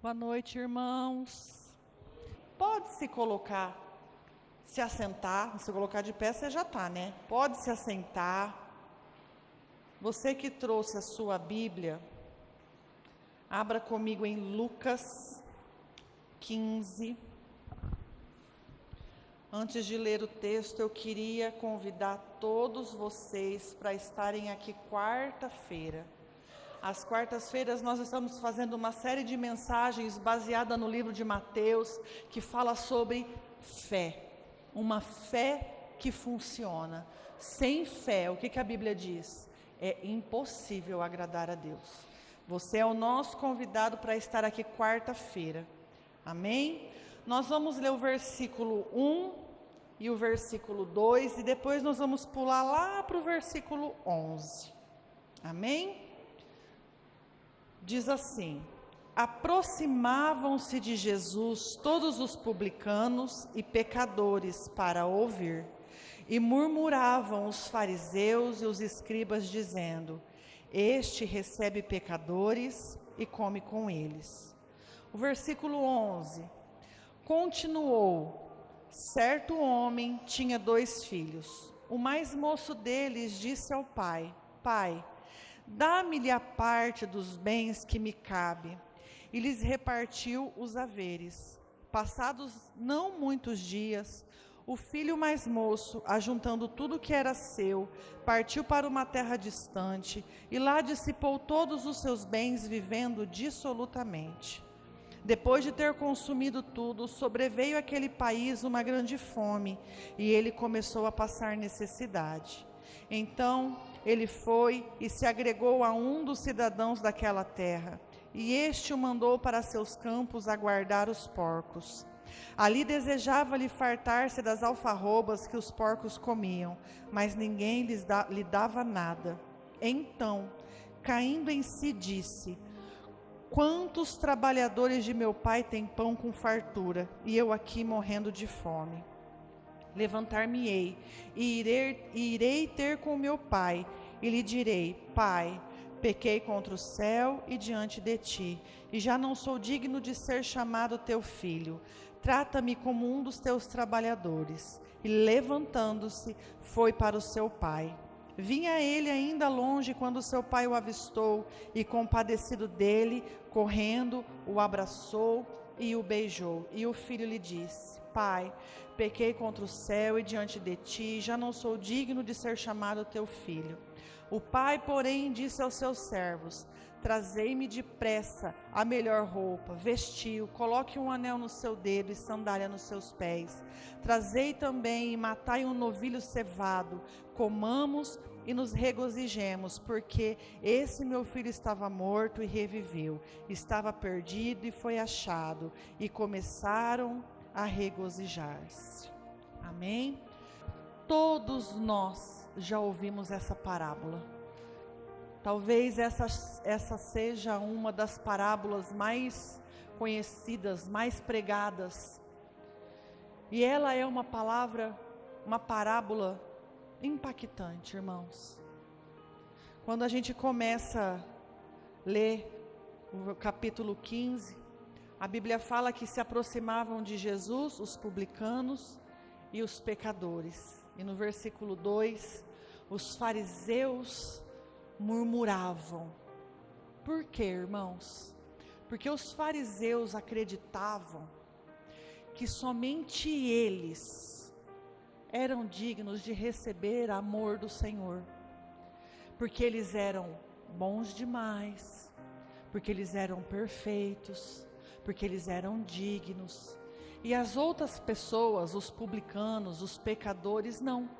Boa noite, irmãos. Pode se colocar, se assentar, se colocar de pé, você já está, né? Pode se assentar. Você que trouxe a sua Bíblia, abra comigo em Lucas 15. Antes de ler o texto, eu queria convidar todos vocês para estarem aqui quarta-feira. Às quartas-feiras nós estamos fazendo uma série de mensagens baseada no livro de Mateus, que fala sobre fé. Uma fé que funciona. Sem fé, o que a Bíblia diz? É impossível agradar a Deus. Você é o nosso convidado para estar aqui quarta-feira. Amém? Nós vamos ler o versículo 1 e o versículo 2 e depois nós vamos pular lá para o versículo 11. Amém? Diz assim: aproximavam-se de Jesus todos os publicanos e pecadores para ouvir, e murmuravam os fariseus e os escribas, dizendo: este recebe pecadores e come com eles. O versículo 11 continuou: certo homem tinha 2 filhos. O mais moço deles disse ao pai: pai, dá-me-lhe a parte dos bens que me cabe. E lhes repartiu os haveres. Passados não muitos dias, o filho mais moço, ajuntando tudo que era seu, partiu para uma terra distante, e lá dissipou todos os seus bens, vivendo dissolutamente. Depois de ter consumido tudo, sobreveio àquele país uma grande fome, e ele começou a passar necessidade. Então ele foi e se agregou a um dos cidadãos daquela terra, e este o mandou para seus campos a guardar os porcos. Ali desejava-lhe fartar-se das alfarrobas que os porcos comiam, mas ninguém lhe dava nada. Então, caindo em si, disse: quantos trabalhadores de meu pai têm pão com fartura, e eu aqui morrendo de fome? Levantar-me-ei e irei ter com meu pai, e lhe direi: pai, pequei contra o céu e diante de ti, e já não sou digno de ser chamado teu filho. Trata-me como um dos teus trabalhadores. E levantando-se, foi para o seu pai. Vinha ele ainda longe quando seu pai o avistou, e compadecido dele, correndo, o abraçou e o beijou. E o filho lhe disse: pai, pequei contra o céu e diante de ti, já não sou digno de ser chamado teu filho. O pai, porém, disse aos seus servos: trazei-me depressa a melhor roupa, vestiu, coloque um anel no seu dedo e sandália nos seus pés. Trazei também e matai um novilho cevado, comamos e nos regozijemos, porque esse meu filho estava morto e reviveu, estava perdido e foi achado, e começaram a regozijar-se. Amém? Todos nós já ouvimos essa parábola. Talvez essa seja uma das parábolas mais conhecidas, mais pregadas. E ela é uma parábola impactante, irmãos. Quando a gente começa a ler o capítulo 15, a Bíblia fala que se aproximavam de Jesus os publicanos e os pecadores. E no versículo 2, os fariseus murmuravam. Por quê, irmãos? Porque os fariseus acreditavam que somente eles eram dignos de receber amor do Senhor. Porque eles eram bons demais, porque eles eram perfeitos, porque eles eram dignos. E as outras pessoas, os publicanos, os pecadores, não.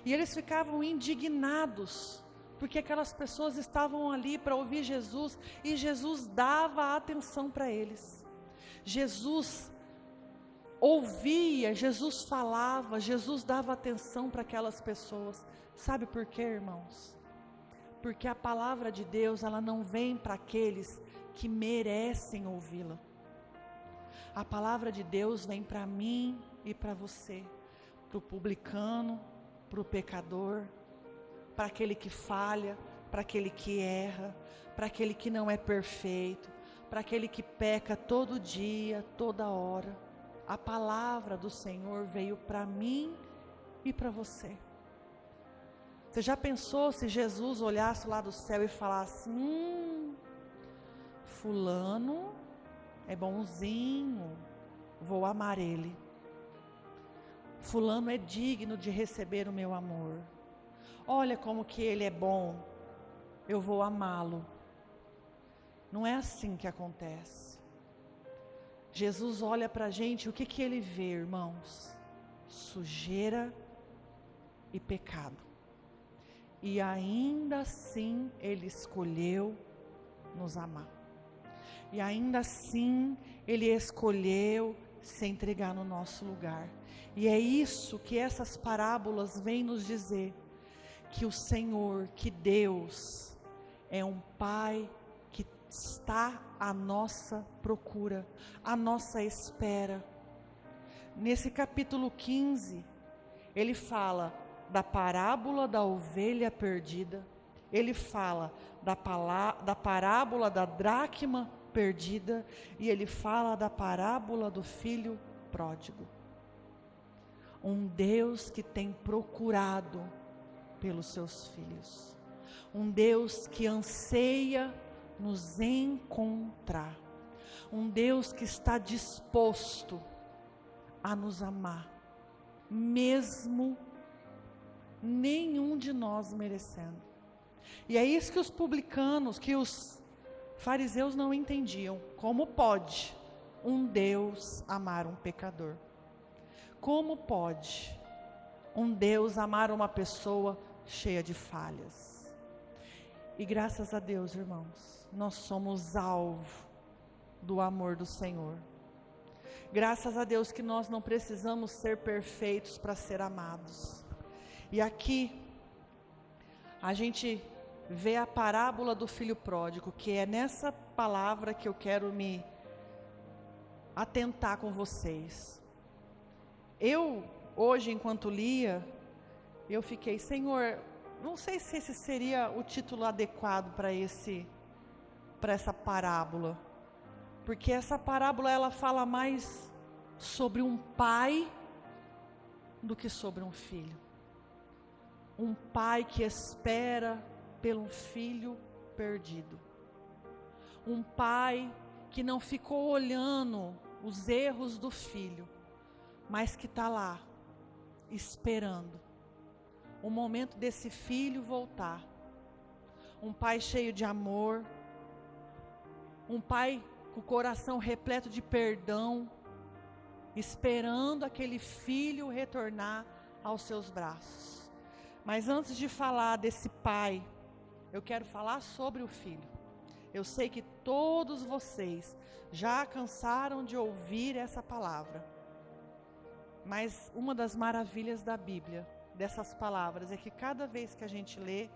E eles ficavam indignados, porque aquelas pessoas estavam ali para ouvir Jesus, e Jesus dava atenção para eles. Jesus ouvia, Jesus falava, Jesus dava atenção para aquelas pessoas. Sabe por quê, irmãos? Porque a palavra de Deus, ela não vem para aqueles que merecem ouvi-la. A palavra de Deus vem para mim e para você, para o publicano, para o pecador, para aquele que falha, para aquele que erra, para aquele que não é perfeito, para aquele que peca todo dia, toda hora. A palavra do Senhor veio para mim e para você. Você já pensou se Jesus olhasse lá do céu e falasse: fulano é bonzinho, vou amar ele. Fulano é digno de receber o meu amor. Olha como que ele é bom, eu vou amá-lo. Não é assim que acontece. Jesus olha para a gente, o que que ele vê, irmãos? Sujeira e pecado. E ainda assim ele escolheu nos amar. E ainda assim ele escolheu se entregar no nosso lugar. E é isso que essas parábolas vêm nos dizer, que o Senhor, que Deus é um Pai que está à nossa procura, à nossa espera. Nesse capítulo 15, ele fala da parábola da ovelha perdida, ele fala da parábola da dracma perdida, e ele fala da parábola do filho pródigo. Um Deus que tem procurado pelos seus filhos, um Deus que anseia nos encontrar, um Deus que está disposto a nos amar, mesmo nenhum de nós merecendo. E é isso que os publicanos, que os fariseus não entendiam. Como pode um Deus amar um pecador? Como pode um Deus amar uma pessoa cheia de falhas? E graças a Deus, irmãos, nós somos alvo do amor do Senhor. Graças a Deus que nós não precisamos ser perfeitos para ser amados. E aqui a gente vê a parábola do filho pródigo, que é nessa palavra que eu quero me atentar com vocês. Eu, hoje, enquanto lia, eu fiquei: Senhor, não sei se esse seria o título adequado para essa parábola, porque essa parábola ela fala mais sobre um pai do que sobre um filho. Um pai que espera pelo filho perdido. Um pai que não ficou olhando os erros do filho, mas que está lá, esperando o momento desse filho voltar. Um pai cheio de amor, um pai com o coração repleto de perdão, esperando aquele filho retornar aos seus braços. Mas antes de falar desse pai, eu quero falar sobre o filho. Eu sei que todos vocês já cansaram de ouvir essa palavra. Mas uma das maravilhas da Bíblia, dessas palavras, é que cada vez que a gente lê,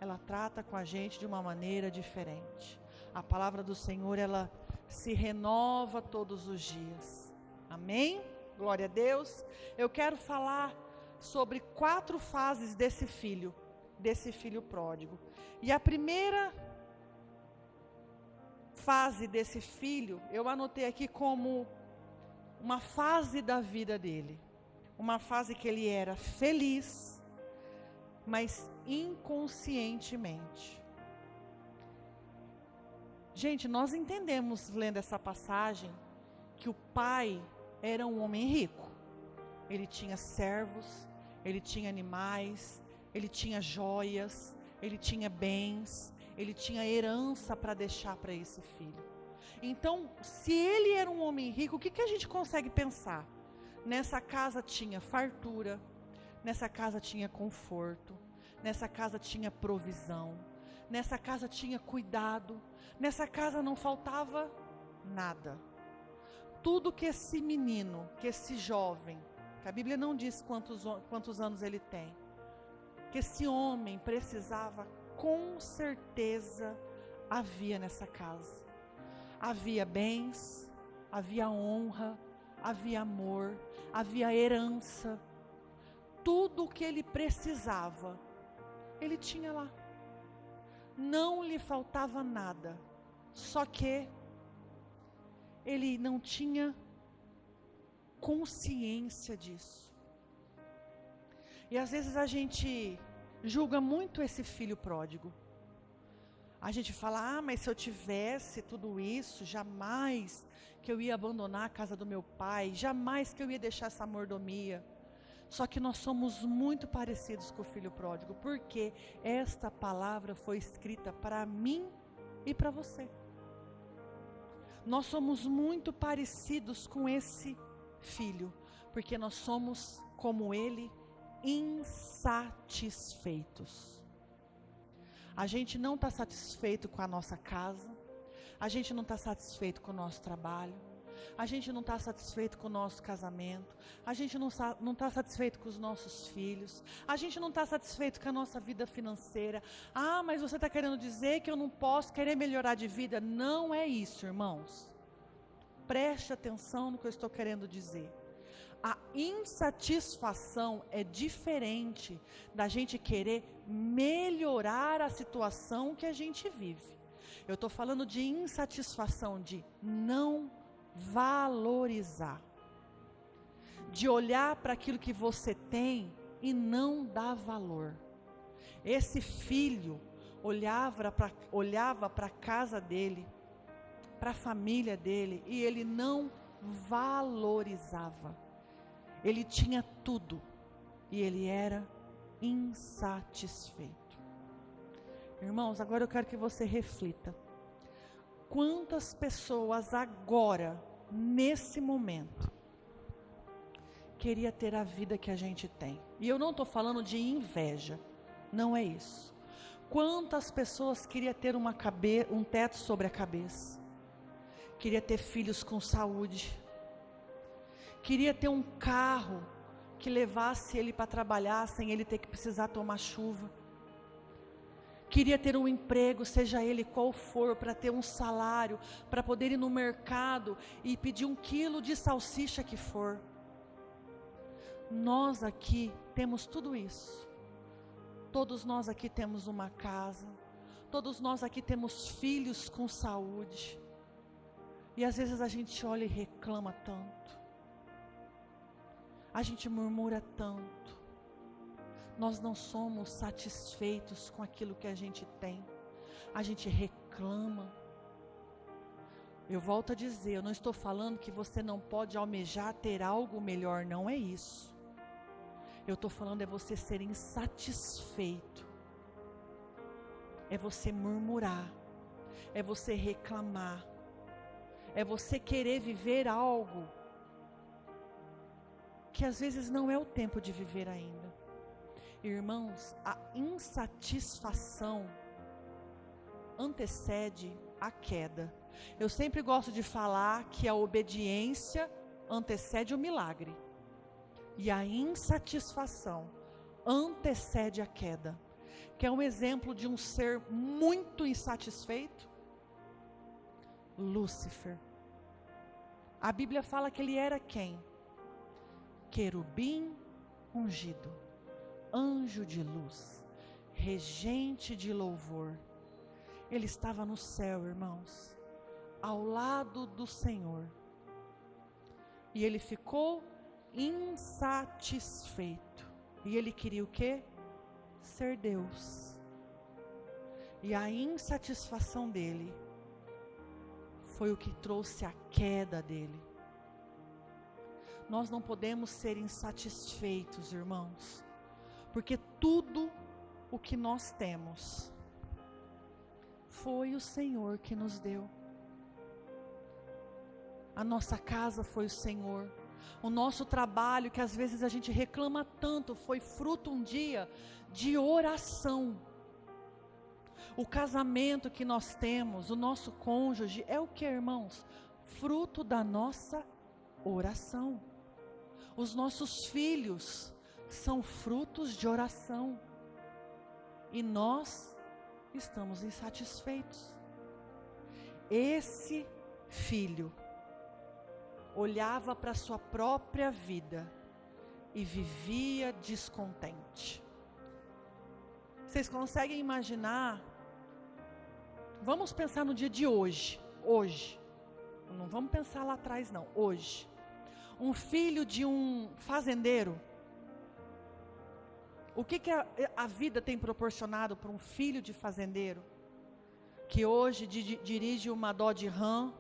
ela trata com a gente de uma maneira diferente. A palavra do Senhor, ela se renova todos os dias. Amém? Glória a Deus. Eu quero falar sobre 4 fases desse filho pródigo. E a primeira fase desse filho, eu anotei aqui como uma fase da vida dele. Uma fase que ele era feliz, mas inconscientemente. Gente, nós entendemos, lendo essa passagem, que o pai era um homem rico. Ele tinha servos, ele tinha animais, ele tinha joias, ele tinha bens, ele tinha herança para deixar para esse filho. Então, se ele era um homem rico, o que a gente consegue pensar? Nessa casa tinha fartura, nessa casa tinha conforto, nessa casa tinha provisão, nessa casa tinha cuidado, nessa casa não faltava nada. Tudo que esse menino, que esse jovem, que a Bíblia não diz quantos anos ele tem, que esse homem precisava, com certeza havia nessa casa. Havia bens, havia honra, havia amor, havia herança. Tudo o que ele precisava, ele tinha lá. Não lhe faltava nada. Só que ele não tinha consciência disso. E às vezes a gente julga muito esse filho pródigo. A gente fala, mas se eu tivesse tudo isso, jamais que eu ia abandonar a casa do meu pai, jamais que eu ia deixar essa mordomia. Só que nós somos muito parecidos com o filho pródigo, porque esta palavra foi escrita para mim e para você. Nós somos muito parecidos com esse filho, porque nós somos, como ele, insatisfeitos. A gente não está satisfeito com a nossa casa, a gente não está satisfeito com o nosso trabalho, a gente não está satisfeito com o nosso casamento, a gente não está satisfeito com os nossos filhos, a gente não está satisfeito com a nossa vida financeira. Mas você está querendo dizer que eu não posso querer melhorar de vida? Não é isso, irmãos. Preste atenção no que eu estou querendo dizer. A insatisfação é diferente da gente querer melhorar a situação que a gente vive. Eu estou falando de insatisfação, de não valorizar, de olhar para aquilo que você tem e não dar valor. Esse filho olhava para a casa dele, para a família dele, e ele não valorizava. Ele tinha tudo e ele era insatisfeito. Irmãos, agora eu quero que você reflita. Quantas pessoas agora, nesse momento, queria ter a vida que a gente tem? E eu não estou falando de inveja, não é isso. Quantas pessoas queria ter um teto sobre a cabeça? Queria ter filhos com saúde? Queria ter um carro que levasse ele para trabalhar sem ele ter que precisar tomar chuva. Queria ter um emprego, seja ele qual for, para ter um salário, para poder ir no mercado e pedir 1 quilo de salsicha que for. Nós aqui temos tudo isso. Todos nós aqui temos uma casa. Todos nós aqui temos filhos com saúde. E às vezes a gente olha e reclama tanto. A gente murmura tanto. Nós não somos satisfeitos com aquilo que a gente tem. A gente reclama. Eu volto a dizer, eu não estou falando que você não pode almejar ter algo melhor, não é isso. Eu estou falando é você ser insatisfeito. É você murmurar. É você reclamar. É você querer viver algo que às vezes não é o tempo de viver ainda. Irmãos, a insatisfação antecede a queda. Eu sempre gosto de falar que a obediência antecede o milagre. E a insatisfação antecede a queda. Quer um exemplo de um ser muito insatisfeito? Lúcifer. A Bíblia fala que ele era quem? Querubim ungido, anjo de luz, regente de louvor. Ele estava no céu, irmãos, ao lado do Senhor. E ele ficou insatisfeito. E ele queria o quê? Ser Deus. E a insatisfação dele foi o que trouxe a queda dele. Nós não podemos ser insatisfeitos, irmãos, porque tudo o que nós temos foi o Senhor que nos deu. A nossa casa foi o Senhor. O nosso trabalho, que às vezes a gente reclama tanto, foi fruto um dia de oração. O casamento que nós temos, o nosso cônjuge, é o que, irmãos? Fruto da nossa oração. Os nossos filhos são frutos de oração. E nós estamos insatisfeitos. Esse filho olhava para a sua própria vida e vivia descontente. Vocês conseguem imaginar? Vamos pensar no dia de hoje. Hoje. não vamos pensar lá atrás não, hoje. Um filho de um fazendeiro. O que a vida tem proporcionado para um filho de fazendeiro? Que hoje dirige uma Dodge Ram,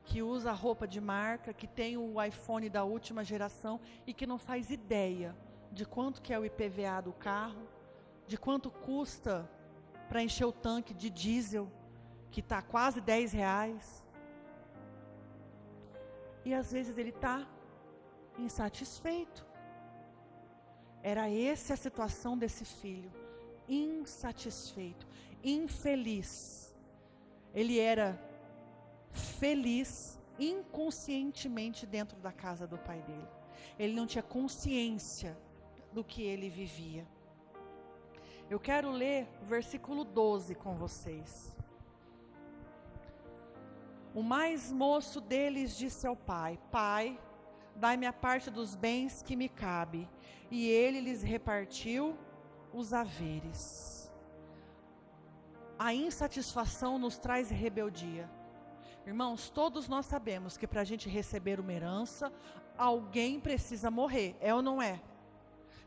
que usa roupa de marca, que tem o iPhone da última geração e que não faz ideia de quanto que é o IPVA do carro, de quanto custa para encher o tanque de diesel, que está quase R$10. E às vezes ele está insatisfeito. Era essa a situação desse filho, insatisfeito, infeliz. Ele era feliz inconscientemente dentro da casa do pai dele. Ele não tinha consciência do que ele vivia. Eu quero ler o versículo 12 com vocês. O mais moço deles disse ao pai: Pai, dai-me a parte dos bens que me cabe. E ele lhes repartiu os haveres. A insatisfação nos traz rebeldia. Irmãos, todos nós sabemos que para a gente receber uma herança, alguém precisa morrer, é ou não é?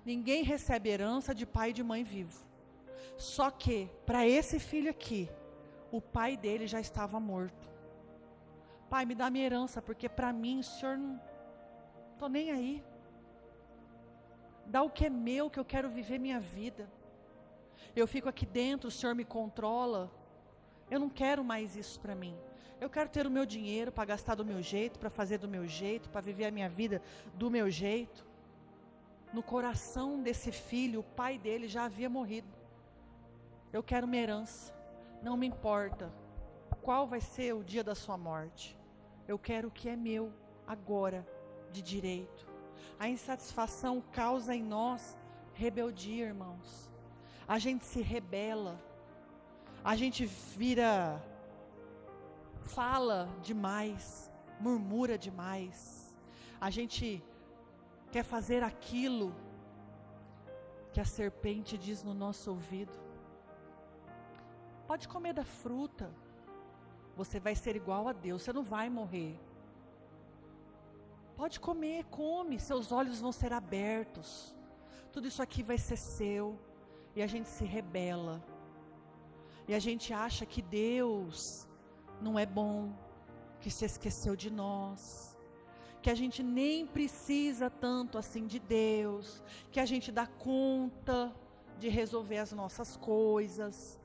Ninguém recebe herança de pai e de mãe vivo. Só que, para esse filho aqui, o pai dele já estava morto. Pai, me dá minha herança, porque para mim o senhor não... Estou nem aí. Dá o que é meu, que eu quero viver minha vida. Eu fico aqui dentro, o senhor me controla. Eu não quero mais isso para mim. Eu quero ter o meu dinheiro para gastar do meu jeito, para fazer do meu jeito, para viver a minha vida do meu jeito. No coração desse filho, o pai dele já havia morrido. Eu quero minha herança. Não me importa qual vai ser o dia da sua morte. Eu quero o que é meu agora, de direito. A insatisfação causa em nós rebeldia, irmãos. A gente se rebela. A gente fala demais, murmura demais. A gente quer fazer aquilo que a serpente diz no nosso ouvido. Pode comer da fruta, você vai ser igual a Deus, você não vai morrer. Pode comer, come, seus olhos vão ser abertos. Tudo isso aqui vai ser seu. E a gente se rebela. E a gente acha que Deus não é bom, que se esqueceu de nós, que a gente nem precisa tanto assim de Deus, que a gente dá conta de resolver as nossas coisas,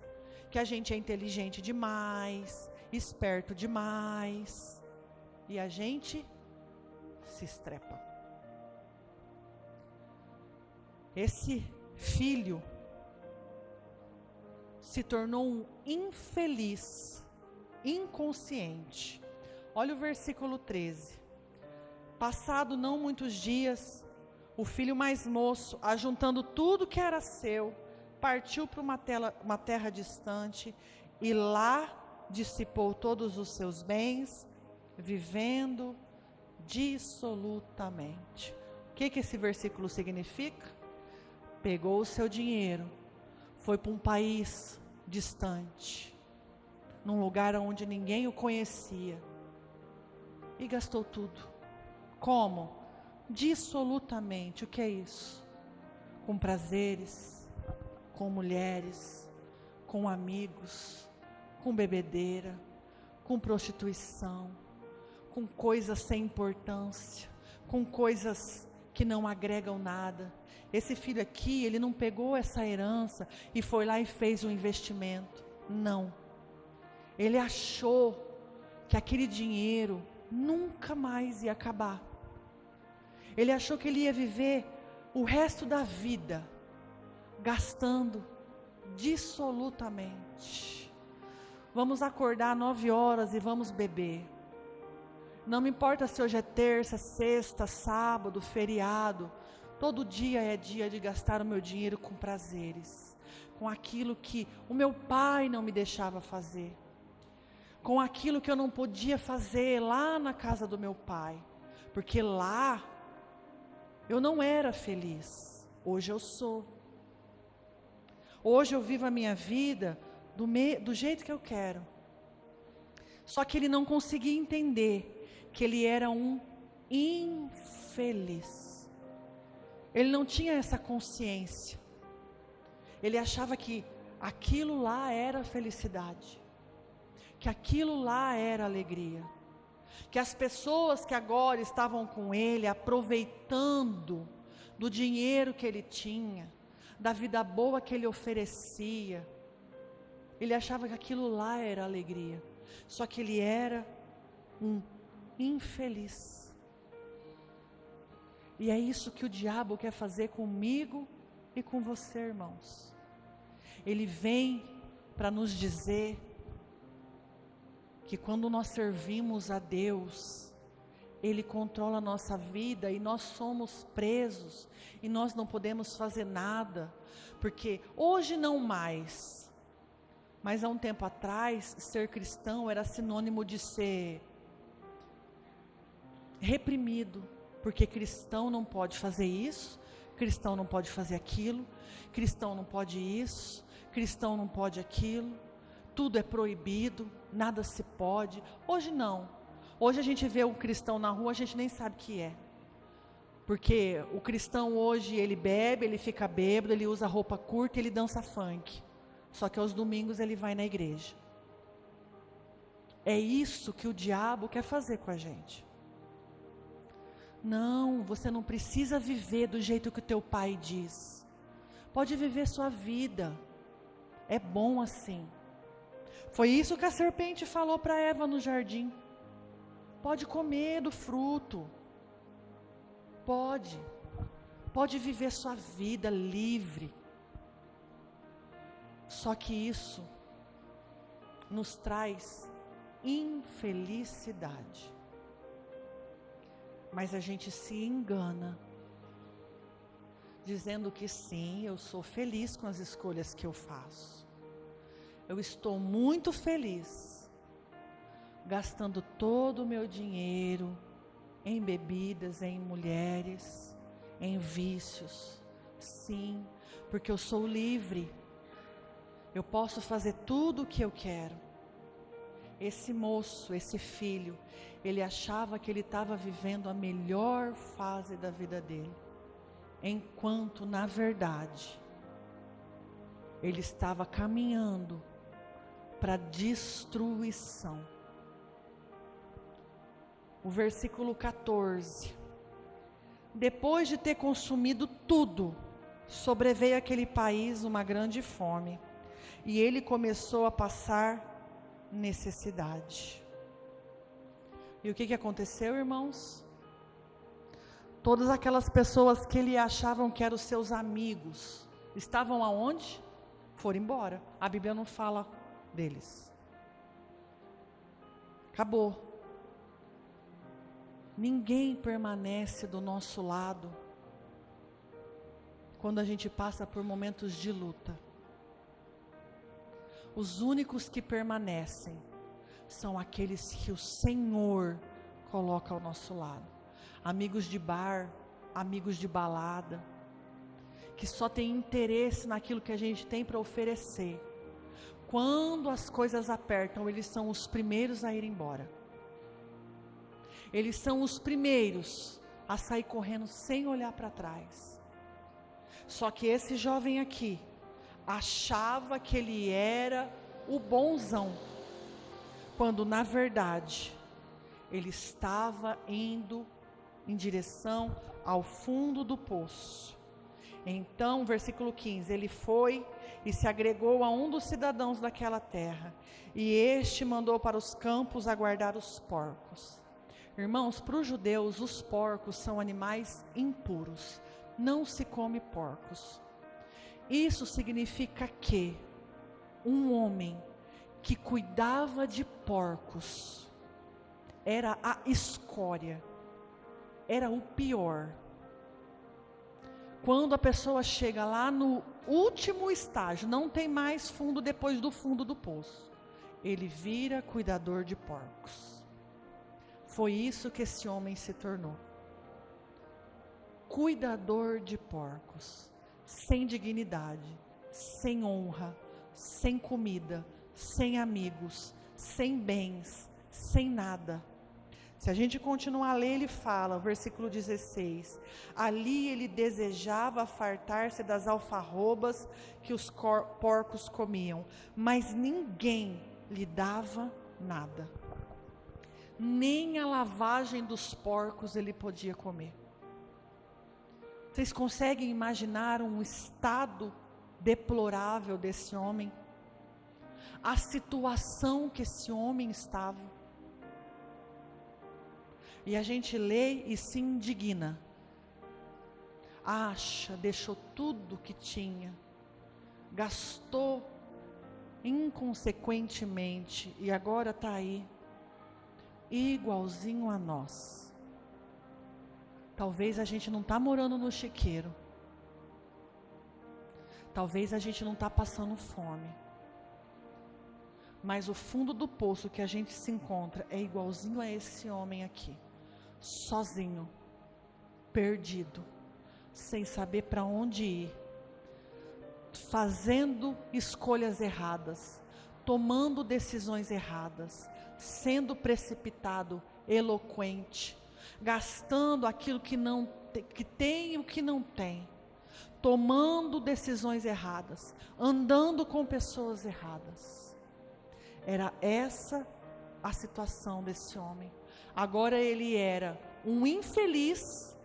que a gente é inteligente demais, esperto demais, e a gente se estrepa. Esse filho se tornou um infeliz, inconsciente. Olha o versículo 13. Passado não muitos dias, o filho mais moço, ajuntando tudo que era seu, partiu para uma terra distante e lá dissipou todos os seus bens, vivendo dissolutamente. O que esse versículo significa? Pegou o seu dinheiro, foi para um país distante, num lugar onde ninguém o conhecia, e gastou tudo. Como? Dissolutamente. O que é isso? Com prazeres, com mulheres, com amigos, com bebedeira, com prostituição, com coisas sem importância, com coisas que não agregam nada. Esse filho aqui, ele não pegou essa herança e foi lá e fez um investimento. Não. Ele achou que aquele dinheiro nunca mais ia acabar. Ele achou que ele ia viver o resto da vida gastando dissolutamente. Vamos acordar 9 horas e vamos beber. Não me importa se hoje é terça, sexta, sábado, feriado. Todo dia é dia de gastar o meu dinheiro com prazeres, com aquilo que o meu pai não me deixava fazer, com aquilo que eu não podia fazer lá na casa do meu pai, porque lá eu não era feliz. Hoje eu sou. Hoje eu vivo a minha vida do jeito que eu quero. Só que ele não conseguia entender que ele era um infeliz. Ele não tinha essa consciência. Ele achava que aquilo lá era felicidade, que aquilo lá era alegria, que as pessoas que agora estavam com ele, aproveitando do dinheiro que ele tinha, da vida boa que ele oferecia, ele achava que aquilo lá era alegria. Só que ele era um infeliz. E é isso que o diabo quer fazer comigo e com você, irmãos. Ele vem para nos dizer que quando nós servimos a Deus, Ele controla a nossa vida e nós somos presos e nós não podemos fazer nada, porque hoje não mais, mas há um tempo atrás, ser cristão era sinônimo de ser reprimido, porque cristão não pode fazer isso, cristão não pode fazer aquilo, cristão não pode isso, cristão não pode aquilo, tudo é proibido, nada se pode. Hoje não, hoje a gente vê um cristão na rua, a gente nem sabe o que é, porque o cristão hoje, ele bebe, ele fica bêbado, ele usa roupa curta, ele dança funk, só que aos domingos ele vai na igreja. É isso que o diabo quer fazer com a gente. Não, você não precisa viver do jeito que o teu pai diz. Pode viver sua vida. É bom assim. Foi isso que a serpente falou para Eva no jardim. Pode comer do fruto. Pode. Pode viver sua vida livre. Só que isso nos traz infelicidade. Mas a gente se engana, dizendo que sim, eu sou feliz com as escolhas que eu faço. Eu estou muito feliz, gastando todo o meu dinheiro em bebidas, em mulheres, em vícios. Sim, porque eu sou livre. Eu posso fazer tudo o que eu quero. Esse moço, esse filho, ele achava que ele estava vivendo a melhor fase da vida dele, enquanto na verdade ele estava caminhando para destruição. O versículo 14: depois de ter consumido tudo, sobreveio àquele país uma grande fome, e ele começou a passar necessidade. E o que aconteceu, irmãos? Todas aquelas pessoas que ele achavam que eram seus amigos, estavam aonde? Foram embora. A Bíblia não fala deles. Acabou. Ninguém permanece do nosso lado quando a gente passa por momentos de luta. Os únicos que permanecem são aqueles que o Senhor coloca ao nosso lado. Amigos de bar, amigos de balada, que só têm interesse naquilo que a gente tem para oferecer. Quando as coisas apertam, eles são os primeiros a ir embora. Eles são os primeiros a sair correndo sem olhar para trás. Só que esse jovem aqui achava que ele era o bonzão, quando na verdade ele estava indo em direção ao fundo do poço. Então, versículo 15, ele foi e se agregou a um dos cidadãos daquela terra, e este mandou para os campos aguardar os porcos. Irmãos, para os judeus, os porcos são animais impuros, não se come porcos. Isso significa que um homem que cuidava de porcos era a escória, era o pior. Quando a pessoa chega lá no último estágio, não tem mais fundo depois do fundo do poço, ele vira cuidador de porcos. Foi isso que esse homem se tornou. Cuidador de porcos, sem dignidade, sem honra, sem comida, sem amigos, sem bens, sem nada. Se a gente continuar a ler, ele fala, versículo 16, ali ele desejava fartar-se das alfarrobas que os porcos comiam, mas ninguém lhe dava nada. Nem a lavagem dos porcos ele podia comer. Vocês conseguem imaginar um estado deplorável desse homem? A situação que esse homem estava. E a gente lê e se indigna. Acha, deixou tudo que tinha, gastou inconsequentemente e agora está aí, igualzinho a nós. Talvez a gente não está morando no chiqueiro. Talvez a gente não está passando fome. Mas o fundo do poço que a gente se encontra é igualzinho a esse homem aqui. Sozinho, perdido, sem saber para onde ir, fazendo escolhas erradas, tomando decisões erradas, sendo precipitado, eloquente, gastando aquilo que tem e o que não tem, tomando decisões erradas, andando com pessoas erradas. Era essa a situação desse homem. Agora ele era um infeliz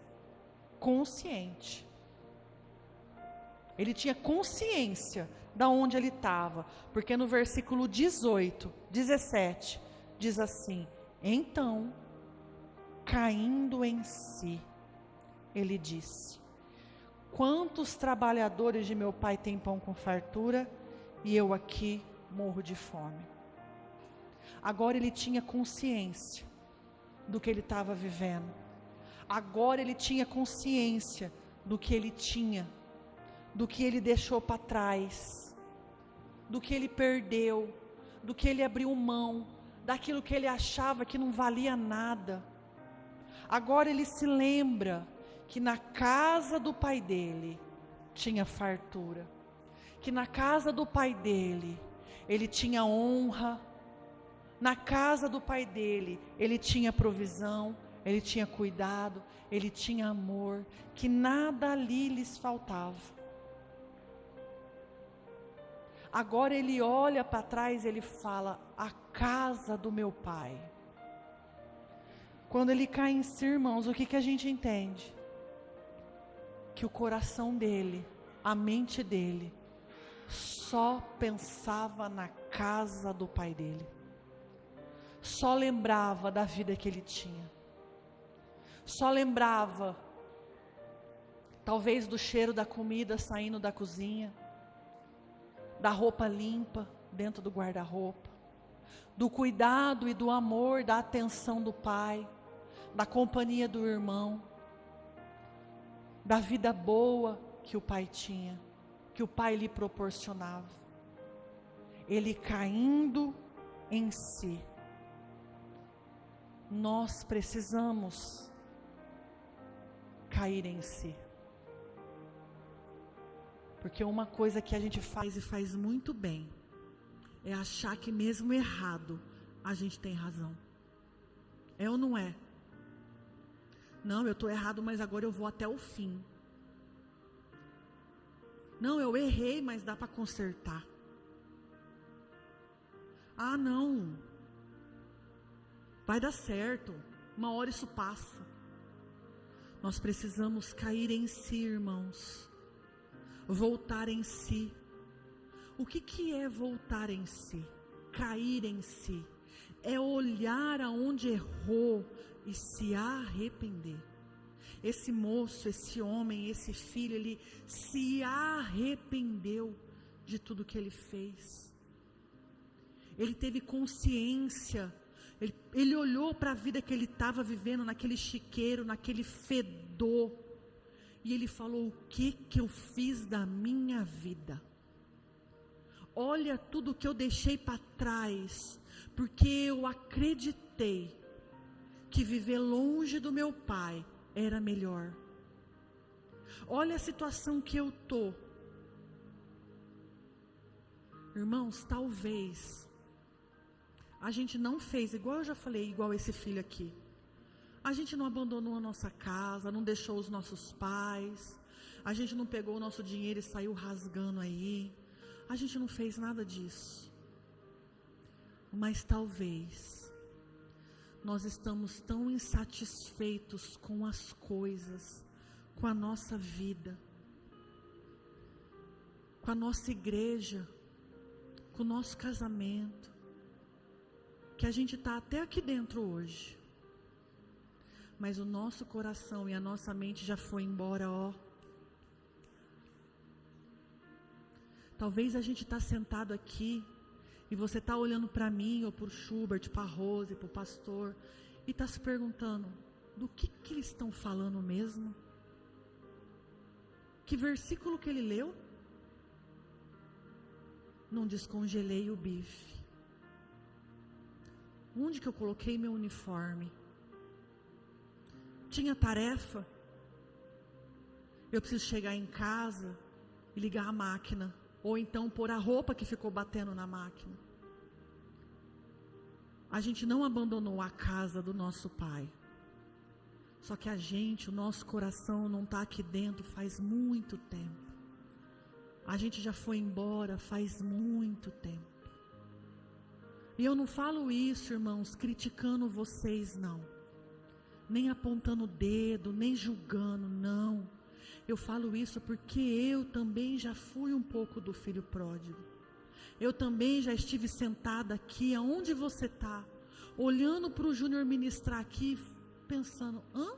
consciente. Ele tinha consciência de onde ele estava, porque no versículo 18, 17, diz assim: então, caindo em si, ele disse: quantos trabalhadores de meu pai têm pão com fartura, e eu aqui morro de fome. Agora ele tinha consciência do que ele estava vivendo. Agora ele tinha consciência do que ele tinha, do que ele deixou para trás, do que ele perdeu, do que ele abriu mão, daquilo que ele achava que não valia nada. Agora ele se lembra que na casa do pai dele tinha fartura, que na casa do pai dele ele tinha honra, na casa do pai dele ele tinha provisão, ele tinha cuidado, ele tinha amor, que nada ali lhes faltava. Agora ele olha para trás, ele fala: a casa do meu pai. Quando ele cai em si, irmãos, o que a gente entende? Que o coração dele, a mente dele, só pensava na casa do pai dele. Só lembrava da vida que ele tinha. Só lembrava, talvez, do cheiro da comida saindo da cozinha, da roupa limpa dentro do guarda-roupa, do cuidado e do amor, da atenção do pai, da companhia do irmão, da vida boa que o pai tinha, que o pai lhe proporcionava. Ele caindo em si. Nós precisamos cair em si. Porque uma coisa que a gente faz e faz muito bem é achar que mesmo errado a gente tem razão. É ou não é? Não, eu estou errado, mas agora eu vou até o fim. Não, eu errei, mas dá para consertar. Ah, não. Vai dar certo. Uma hora isso passa. Nós precisamos cair em si, irmãos. Voltar em si. O que é voltar em si? Cair em si. É olhar aonde errou e se arrepender. Esse moço, esse homem, esse filho, ele se arrependeu de tudo que ele fez. Ele teve consciência. Ele olhou para a vida que ele estava vivendo, naquele chiqueiro, naquele fedor. E ele falou: o que eu fiz da minha vida? Olha tudo que eu deixei para trás, porque eu acreditei que viver longe do meu pai era melhor. Olha a situação que eu estou. Irmãos, talvez A gente não fez, igual eu já falei, igual esse filho aqui. A gente não abandonou a nossa casa, não deixou os nossos pais. A gente não pegou o nosso dinheiro e saiu rasgando aí. A gente não fez nada disso. Mas talvez nós estamos tão insatisfeitos com as coisas, com a nossa vida, com a nossa igreja, com o nosso casamento, que a gente está até aqui dentro hoje, mas o nosso coração e a nossa mente já foi embora, ó. Talvez a gente está sentado aqui e você está olhando para mim, ou para o Schubert, para a Rose, para o pastor, e está se perguntando, do que eles estão falando mesmo? Que versículo que ele leu? Não descongelei o bife. Onde que eu coloquei meu uniforme? Tinha tarefa? Eu preciso chegar em casa e ligar a máquina. Ou então pôr a roupa que ficou batendo na máquina. A gente não abandonou a casa do nosso pai. Só que o nosso coração não está aqui dentro faz muito tempo. A gente já foi embora faz muito tempo. E eu não falo isso, irmãos, criticando vocês, não. Nem apontando o dedo, nem julgando, não. Eu falo isso porque eu também já fui um pouco do filho pródigo. Eu também já estive sentada aqui, aonde você está, olhando para o Júnior ministrar aqui, pensando, hã?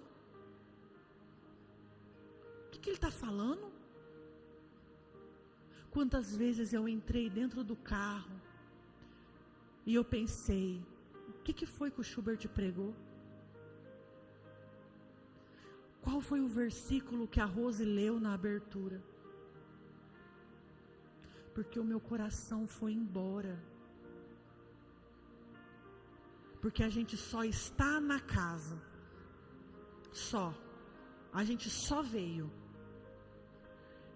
O que ele está falando? Quantas vezes eu entrei dentro do carro e eu pensei, o que foi que o Schubert pregou? Qual foi o versículo que a Rose leu na abertura? Porque o meu coração foi embora. Porque a gente só está na casa. Só. A gente só veio.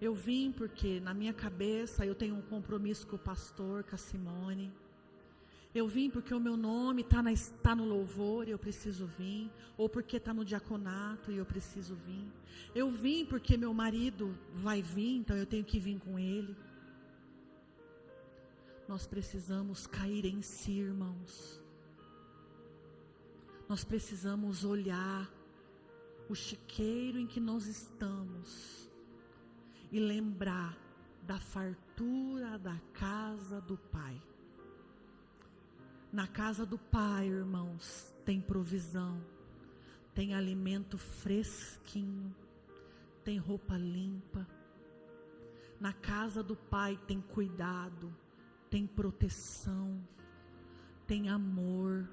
Eu vim porque na minha cabeça eu tenho um compromisso com o pastor, com a Simone. Eu vim porque o meu nome está no louvor e eu preciso vir. Ou porque está no diaconato e eu preciso vir. Eu vim porque meu marido vai vir, então eu tenho que vir com ele. Nós precisamos cair em si, irmãos. Nós precisamos olhar o chiqueiro em que nós estamos e lembrar da fartura da casa do Pai. Na casa do Pai, irmãos, tem provisão, tem alimento fresquinho, tem roupa limpa. Na casa do Pai tem cuidado, tem proteção, tem amor.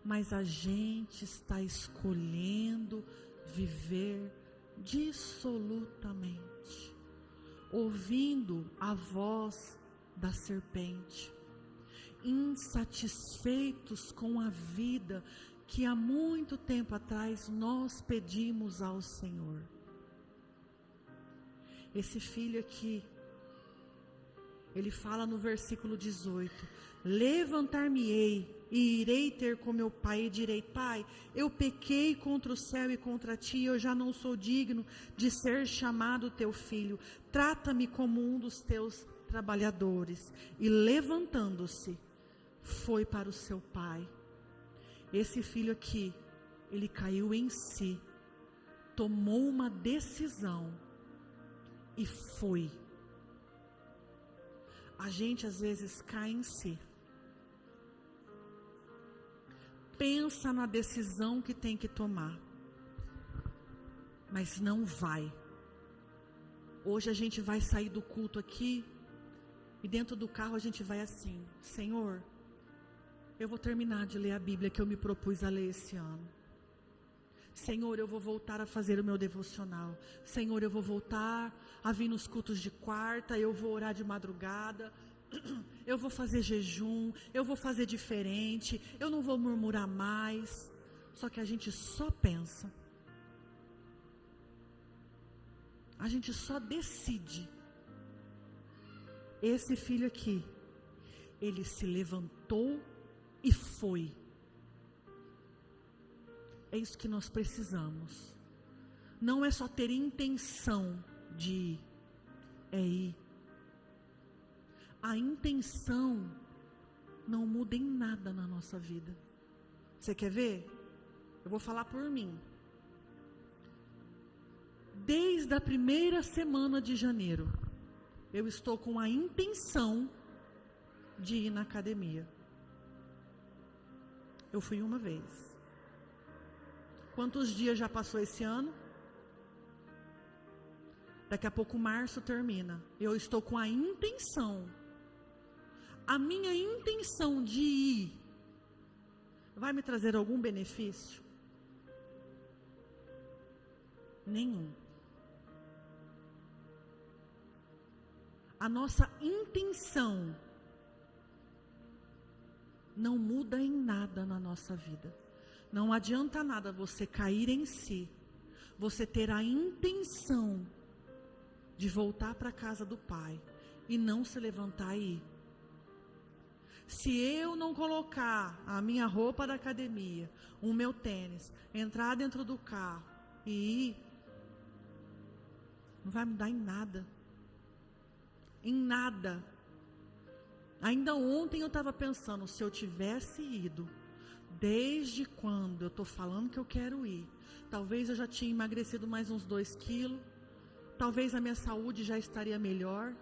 Mas a gente está escolhendo viver dissolutamente, ouvindo a voz da serpente, insatisfeitos com a vida que há muito tempo atrás nós pedimos ao Senhor. Esse filho aqui, ele fala no versículo 18: levantar-me-ei e irei ter com meu pai e direi: Pai, eu pequei contra o céu e contra ti, eu já não sou digno de ser chamado teu filho, trata-me como um dos teus trabalhadores. E levantando-se, foi para o seu pai. Esse filho aqui, ele caiu em si, tomou uma decisão e foi. A gente às vezes cai em si, pensa na decisão que tem que tomar, mas não vai. Hoje a gente vai sair do culto aqui e dentro do carro a gente vai assim: Senhor, eu vou terminar de ler a Bíblia que eu me propus a ler esse ano. Senhor, eu vou voltar a fazer o meu devocional. Senhor, eu vou voltar a vir nos cultos de quarta, eu vou orar de madrugada, eu vou fazer jejum, eu vou fazer diferente, eu não vou murmurar mais. Só que a gente só pensa, a gente só decide. Esse filho aqui, ele se levantou e foi. É isso que nós precisamos. Não é só ter intenção de ir, é ir. A intenção não muda em nada na nossa vida. Você quer ver? Eu vou falar por mim. Desde a primeira semana de janeiro, eu estou com a intenção de ir na academia. Eu fui uma vez. Quantos dias já passou esse ano? Daqui a pouco março termina. Eu estou com a intenção. A minha intenção de ir vai me trazer algum benefício? Nenhum. A nossa intenção não muda em nada na nossa vida. Não adianta nada você cair em si, você ter a intenção de voltar para a casa do Pai e não se levantar e ir. Se eu não colocar a minha roupa da academia, o meu tênis, entrar dentro do carro e ir, não vai mudar em nada. Em nada. Ainda ontem eu estava pensando, se eu tivesse ido, desde quando eu estou falando que eu quero ir, talvez eu já tinha emagrecido mais uns 2 quilos, talvez a minha saúde já estaria melhor,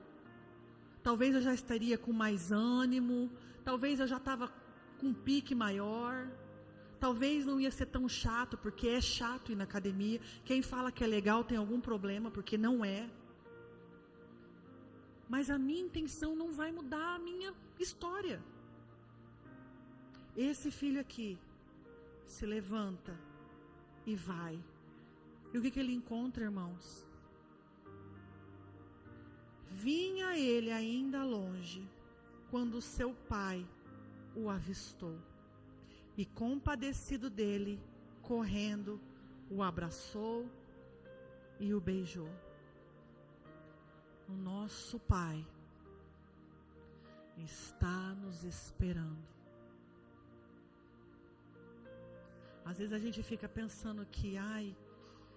talvez eu já estaria com mais ânimo, talvez eu já estava com um pique maior, talvez não ia ser tão chato, porque é chato ir na academia. Quem fala que é legal tem algum problema, porque não é. Mas a minha intenção não vai mudar a minha história. Esse filho aqui se levanta e vai. E o que ele encontra, irmãos? Vinha ele ainda longe, quando seu pai o avistou. E compadecido dele, correndo, o abraçou e o beijou. O nosso Pai está nos esperando. Às vezes a gente fica pensando que,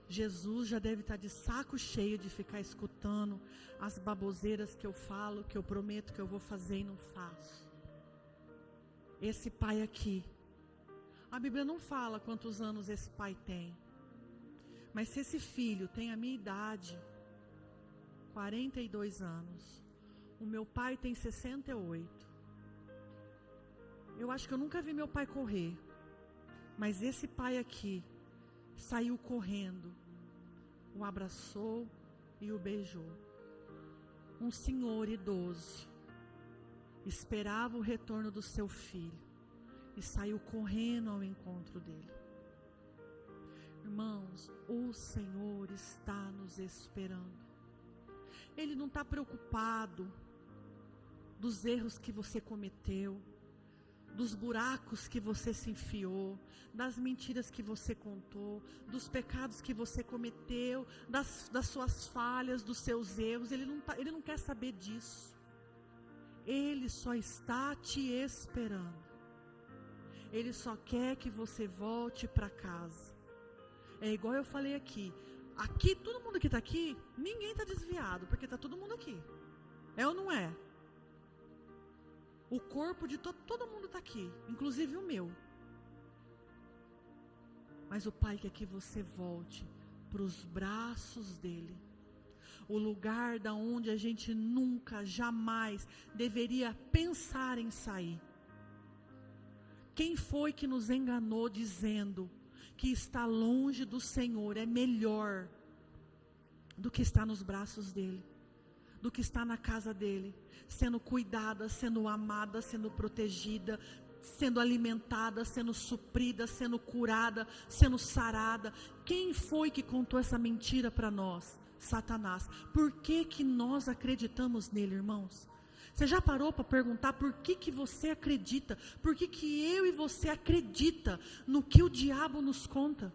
Jesus já deve estar de saco cheio de ficar escutando as baboseiras que eu falo, que eu prometo que eu vou fazer e não faço. Esse pai aqui, a Bíblia não fala quantos anos esse pai tem, mas se esse filho tem a minha idade, 42 anos, o meu pai tem 68. Eu acho que eu nunca vi meu pai correr, mas esse pai aqui saiu correndo, o abraçou e o beijou. Um senhor idoso esperava o retorno do seu filho e saiu correndo ao encontro dele. Irmãos, o Senhor está nos esperando. Ele não está preocupado dos erros que você cometeu, dos buracos que você se enfiou, das mentiras que você contou, dos pecados que você cometeu, das suas falhas, dos seus erros. Ele não quer saber disso. Ele só está te esperando. Ele só quer que você volte para casa. É igual eu falei aqui. Aqui, todo mundo que está aqui, ninguém está desviado, porque está todo mundo aqui. É ou não é? O corpo de todo mundo está aqui, inclusive o meu. Mas o Pai quer que você volte para os braços dele. O lugar da onde a gente nunca, jamais deveria pensar em sair. Quem foi que nos enganou dizendo que estar longe do Senhor é melhor do que estar nos braços dele, do que estar na casa dele, sendo cuidada, sendo amada, sendo protegida, sendo alimentada, sendo suprida, sendo curada, sendo sarada? Quem foi que contou essa mentira para nós? Satanás. Por que que nós acreditamos nele, irmãos? Você já parou para perguntar por que você acredita? Por que eu e você acredita no que o diabo nos conta?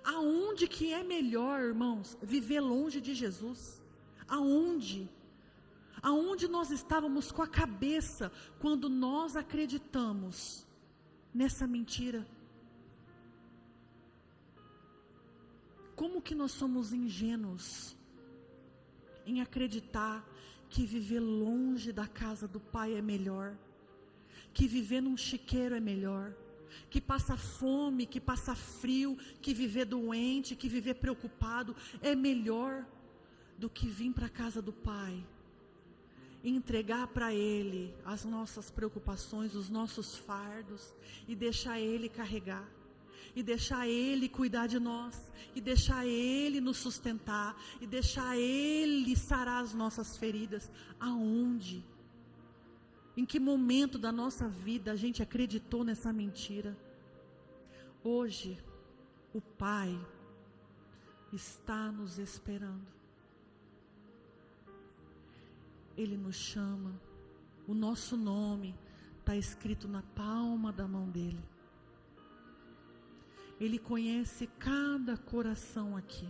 Aonde que é melhor, irmãos, viver longe de Jesus? Aonde? Aonde nós estávamos com a cabeça quando nós acreditamos nessa mentira? Como que nós somos ingênuos em acreditar que viver longe da casa do Pai é melhor, que viver num chiqueiro é melhor, que passar fome, que passar frio, que viver doente, que viver preocupado é melhor do que vir para a casa do Pai e entregar para Ele as nossas preocupações, os nossos fardos, e deixar Ele carregar, e deixar Ele cuidar de nós, e deixar Ele nos sustentar, e deixar Ele sarar as nossas feridas. Aonde? Em que momento da nossa vida a gente acreditou nessa mentira? Hoje, o Pai está nos esperando. Ele nos chama, o nosso nome está escrito na palma da mão dele. Ele conhece cada coração aqui.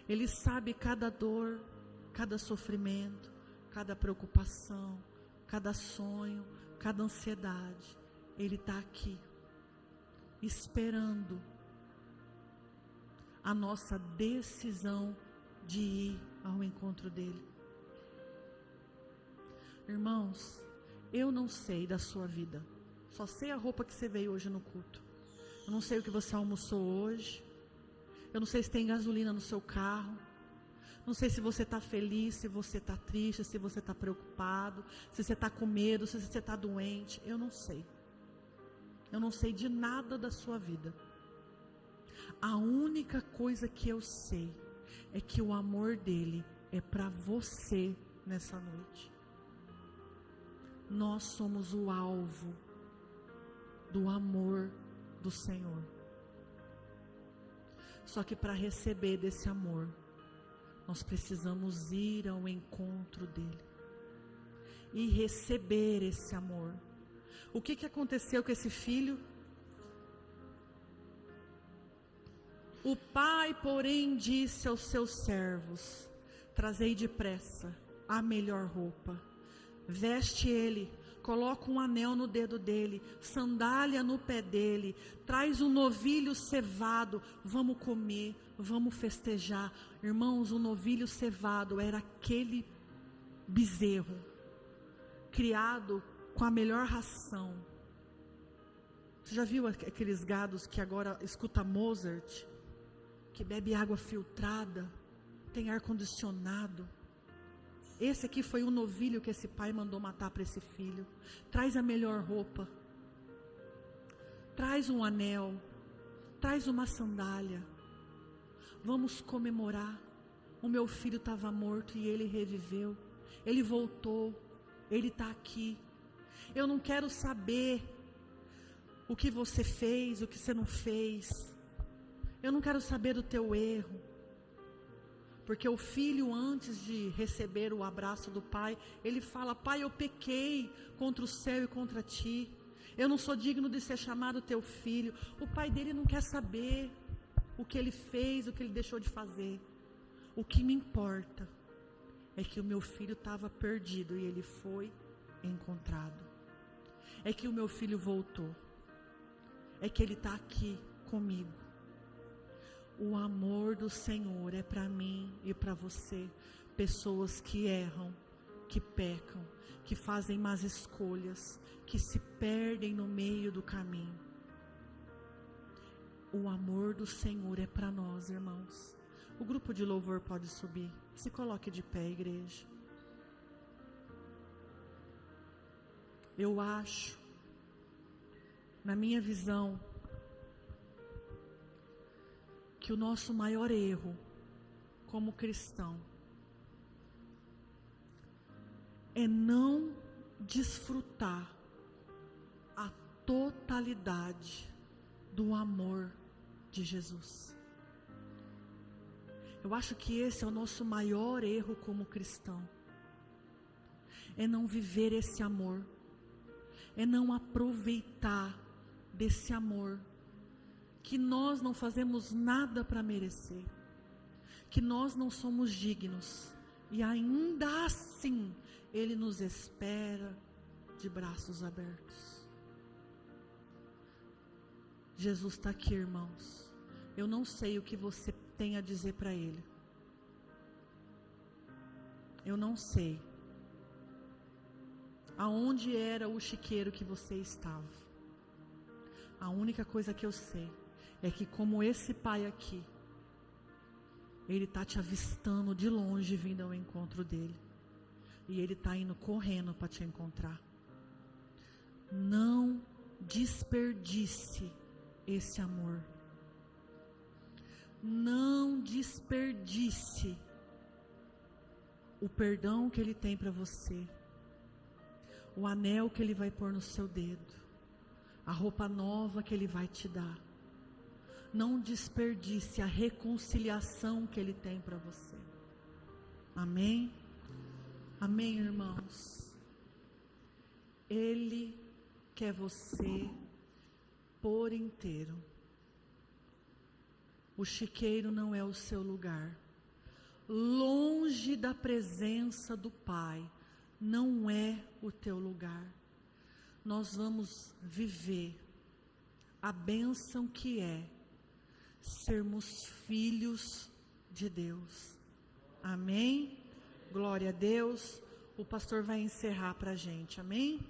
Ele sabe cada dor, cada sofrimento, cada preocupação, cada sonho, cada ansiedade. Ele está aqui, esperando a nossa decisão de ir ao encontro dele. Irmãos, eu não sei da sua vida, só sei a roupa que você veio hoje no culto. Eu não sei o que você almoçou hoje, eu não sei se tem gasolina no seu carro, não sei se você está feliz, se você está triste, se você está preocupado, se você está com medo, se você está doente. Eu não sei. Eu não sei de nada da sua vida. A única coisa que eu sei é que o amor dele é para você nessa noite. Nós somos o alvo do amor do Senhor. Só que para receber desse amor, nós precisamos ir ao encontro dele e receber esse amor. O que aconteceu com esse filho? O pai, porém, disse aos seus servos: trazei depressa a melhor roupa, veste ele, coloca um anel no dedo dele, sandália no pé dele, traz um novilho cevado, vamos comer, vamos festejar. Irmãos, o novilho cevado era aquele bezerro, criado com a melhor ração. Você já viu aqueles gados que agora escuta Mozart, que bebe água filtrada, tem ar-condicionado? Esse aqui foi um novilho que esse pai mandou matar para esse filho. Traz a melhor roupa, traz um anel, traz uma sandália, vamos comemorar. O meu filho estava morto e ele reviveu, ele voltou, ele está aqui. Eu não quero saber o que você fez, o que você não fez. Eu não quero saber do teu erro. Porque o filho, antes de receber o abraço do pai, ele fala: pai, eu pequei contra o céu e contra ti. Eu não sou digno de ser chamado teu filho. O pai dele não quer saber o que ele fez, o que ele deixou de fazer. O que me importa é que o meu filho estava perdido e ele foi encontrado. É que o meu filho voltou. É que ele está aqui comigo. O amor do Senhor é para mim e para você. Pessoas que erram, que pecam, que fazem más escolhas, que se perdem no meio do caminho. O amor do Senhor é para nós, irmãos. O grupo de louvor pode subir. Se coloque de pé, igreja. Eu acho, na minha visão, que o nosso maior erro como cristão é não desfrutar a totalidade do amor de Jesus. Eu acho que esse é o nosso maior erro como cristão. É não viver esse amor. É não aproveitar desse amor que nós não fazemos nada para merecer, que nós não somos dignos E ainda assim, Ele nos espera de braços abertos. Jesus está aqui, irmãos. Eu não sei o que você tem a dizer para Ele. Eu não sei. Aonde era o chiqueiro que você estava? A única coisa que eu sei é que, como esse pai aqui, Ele está te avistando de longe, vindo ao encontro dele. E Ele está indo correndo para te encontrar. Não desperdice esse amor. Não desperdice o perdão que Ele tem para você. O anel que Ele vai pôr no seu dedo. A roupa nova que Ele vai te dar. Não desperdice a reconciliação que Ele tem para você. Amém? Amém, irmãos? Ele quer você por inteiro. O chiqueiro não é o seu lugar. Longe da presença do Pai, não é o teu lugar. Nós vamos viver a bênção que é sermos filhos de Deus. Amém? Glória a Deus. O pastor vai encerrar para a gente. Amém?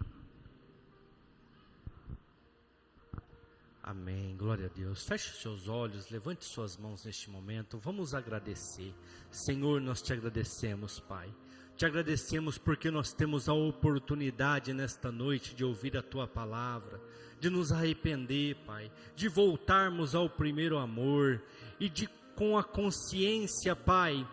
Amém, glória a Deus. Feche os seus olhos, levante suas mãos neste momento. Vamos agradecer. Senhor, nós te agradecemos, Pai. Te agradecemos porque nós temos a oportunidade nesta noite de ouvir a Tua palavra, de nos arrepender, Pai, de voltarmos ao primeiro amor e de, com a consciência, Pai,